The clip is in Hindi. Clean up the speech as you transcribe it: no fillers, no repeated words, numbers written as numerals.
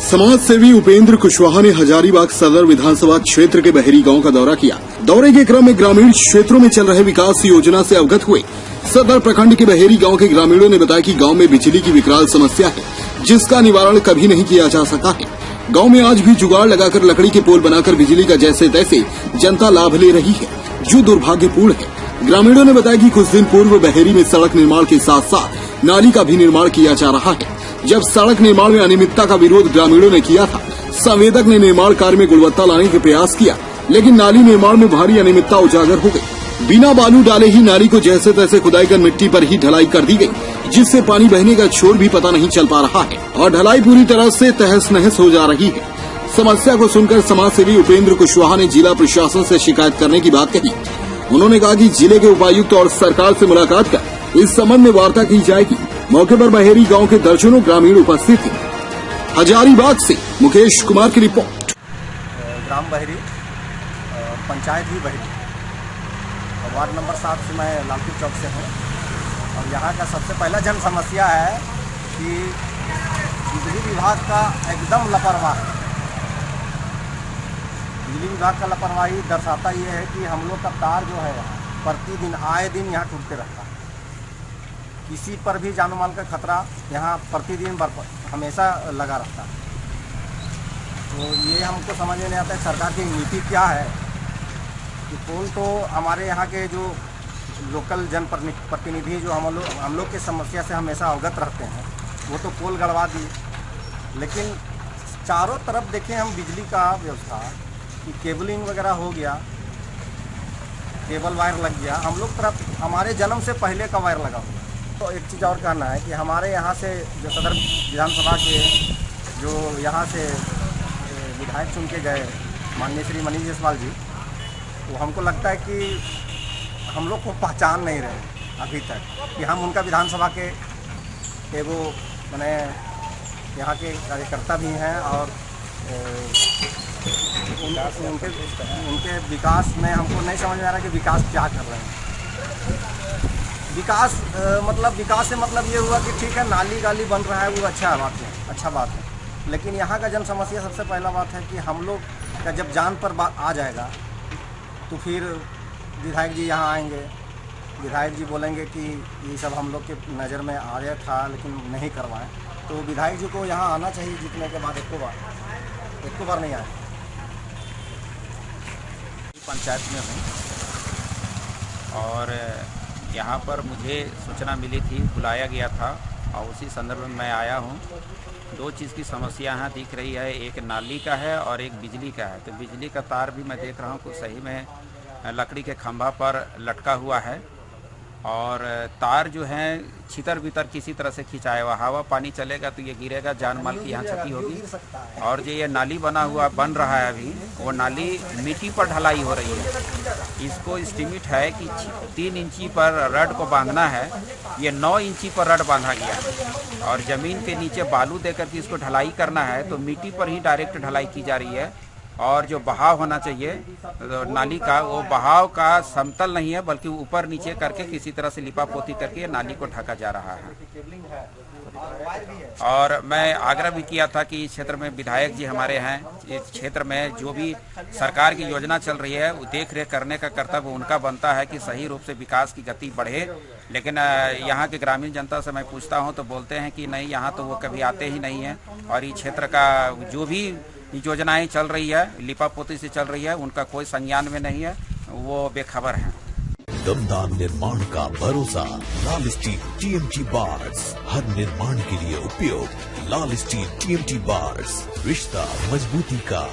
समाज सेवी उपेंद्र कुशवाहा ने हजारीबाग सदर विधानसभा क्षेत्र के बहेरी गांव का दौरा किया। दौरे के क्रम में ग्रामीण क्षेत्रों में चल रहे विकास योजना से अवगत हुए। सदर प्रखंड के बहेरी गांव के ग्रामीणों ने बताया कि गांव में बिजली की विकराल समस्या है, जिसका निवारण कभी नहीं किया जा सका है। गांव में आज भी जुगाड़ लगाकर लकड़ी के पोल बनाकर बिजली का जैसे तैसे जनता लाभ ले रही है, जो दुर्भाग्यपूर्ण है। ग्रामीणों ने बताया कि कुछ दिन पूर्व बहेरी में सड़क निर्माण के साथ साथ नाली का भी निर्माण किया जा रहा है। जब सड़क निर्माण में अनियमितता का विरोध ग्रामीणों ने किया था, संवेदक ने निर्माण कार्य में गुणवत्ता लाने के प्रयास किया, लेकिन नाली निर्माण में भारी अनियमितता उजागर हो गई। बिना बालू डाले ही नाली को जैसे तैसे खुदाई कर मिट्टी पर ही ढलाई कर दी गई, जिससे पानी बहने का छोर भी पता नहीं चल पा रहा है और ढलाई पूरी तरह से तहस नहस हो जा रही है। समस्या को सुनकर समाज सेवी उपेंद्र कुशवाहा ने जिला प्रशासन से शिकायत करने की बात कही। उन्होंने कहा कि जिले के उपायुक्त और सरकार से मुलाकात कर इस संबंध में वार्ता की जाएगी। मौके पर बहेरी गांव के दर्जनों ग्रामीण उपस्थित थे। हजारीबाग से मुकेश कुमार की रिपोर्ट। ग्राम बहेरी, पंचायत भी बहेरी, वार्ड नंबर 7 से मैं लालपुर चौक से हूँ। और यहाँ का सबसे पहला जन समस्या है कि बिजली विभाग का एकदम लापरवाही है। बिजली विभाग का लापरवाही दर्शाता ये है कि हम लोग का तार जो है प्रतिदिन आए दिन यहाँ टूटते रहता है। किसी पर भी जान माल का खतरा यहाँ प्रतिदिन हमेशा लगा रहता है। तो ये हमको समझ में नहीं आता है सरकार की नीति क्या है। कि पोल तो हमारे यहाँ के जो लोकल जनप्रतिनिधि जो हम लोग के समस्या से हमेशा अवगत रहते हैं, वो तो पोल गड़वा दी, लेकिन चारों तरफ देखें हम बिजली का व्यवस्था कि केबलिंग वगैरह हो गया, केबल वायर लग गया, हम लोग तरफ हमारे जन्म से पहले का वायर लगा हुआ। तो एक चीज़ और कहना है कि हमारे यहाँ से जो सदर विधानसभा के जो यहाँ से विधायक चुन के गए माननीय श्री मनीष जायसवाल जी, तो हमको लगता है कि हम लोग को पहचान नहीं रहे अभी तक कि हम उनका विधानसभा के एगो मैंने यहाँ के कार्यकर्ता भी हैं और उनके विकास में हमको नहीं समझ में आ रहा कि विकास क्या कर रहे हैं। विकास विकास से मतलब ये हुआ कि ठीक है नाली गाली बन रहा है, वो अच्छा बात है, लेकिन यहाँ का जन समस्या सबसे पहला बात है कि हम लोग का जब जान पर बात आ जाएगा तो फिर विधायक जी यहाँ आएंगे, विधायक जी बोलेंगे कि ये सब हम लोग के नज़र में आ गया था लेकिन नहीं करवाएं। तो विधायक जी को यहाँ आना चाहिए, जीतने के बाद एक बार नहीं आए। पंचायत में हूँ और यहाँ पर मुझे सूचना मिली थी, बुलाया गया था और उसी संदर्भ में मैं आया हूँ। दो चीज़ की समस्या यहाँ दिख रही है, एक नाली का है और एक बिजली का है। तो बिजली का तार भी मैं देख रहा हूँ कुछ सही में लकड़ी के खंभा पर लटका हुआ है और तार जो है छितर बितर किसी तरह से खिंचाया हुआ, हवा पानी चलेगा तो ये गिरेगा, जान माल की यहाँ क्षति होगी। और जो ये नाली बन रहा है अभी, वो नाली मिट्टी पर ढलाई हो रही है। इसको एस्टीमेट है कि 3 इंची पर रड को बांधना है, ये 9 इंची पर रड बांधा गया है और ज़मीन के नीचे बालू देकर के इसको ढलाई करना है, तो मिट्टी पर ही डायरेक्ट ढलाई की जा रही है। और जो बहाव होना चाहिए तो नाली का, वो बहाव का समतल नहीं है, बल्कि ऊपर नीचे करके किसी तरह से लिपा पोती करके नाली को ढका जा रहा है। और मैं आग्रह भी किया था कि इस क्षेत्र में विधायक जी हमारे हैं, इस क्षेत्र में जो भी सरकार की योजना चल रही है वो देख रेख करने का कर्तव्य उनका बनता है कि सही रूप से विकास की गति बढ़े। लेकिन यहाँ के ग्रामीण जनता से मैं पूछता हूँ तो बोलते हैं कि नहीं, यहाँ तो वो कभी आते ही नहीं हैं और इस क्षेत्र का जो भी योजनाएं चल रही है, लिपा पोती से चल रही है, उनका कोई संज्ञान में नहीं है, वो बेखबर हैं। दमदार निर्माण का भरोसा लाल स्टील TMT बार्स, हर निर्माण के लिए उपयोग। लाल स्टील TMT बार्स, रिश्ता मजबूती का।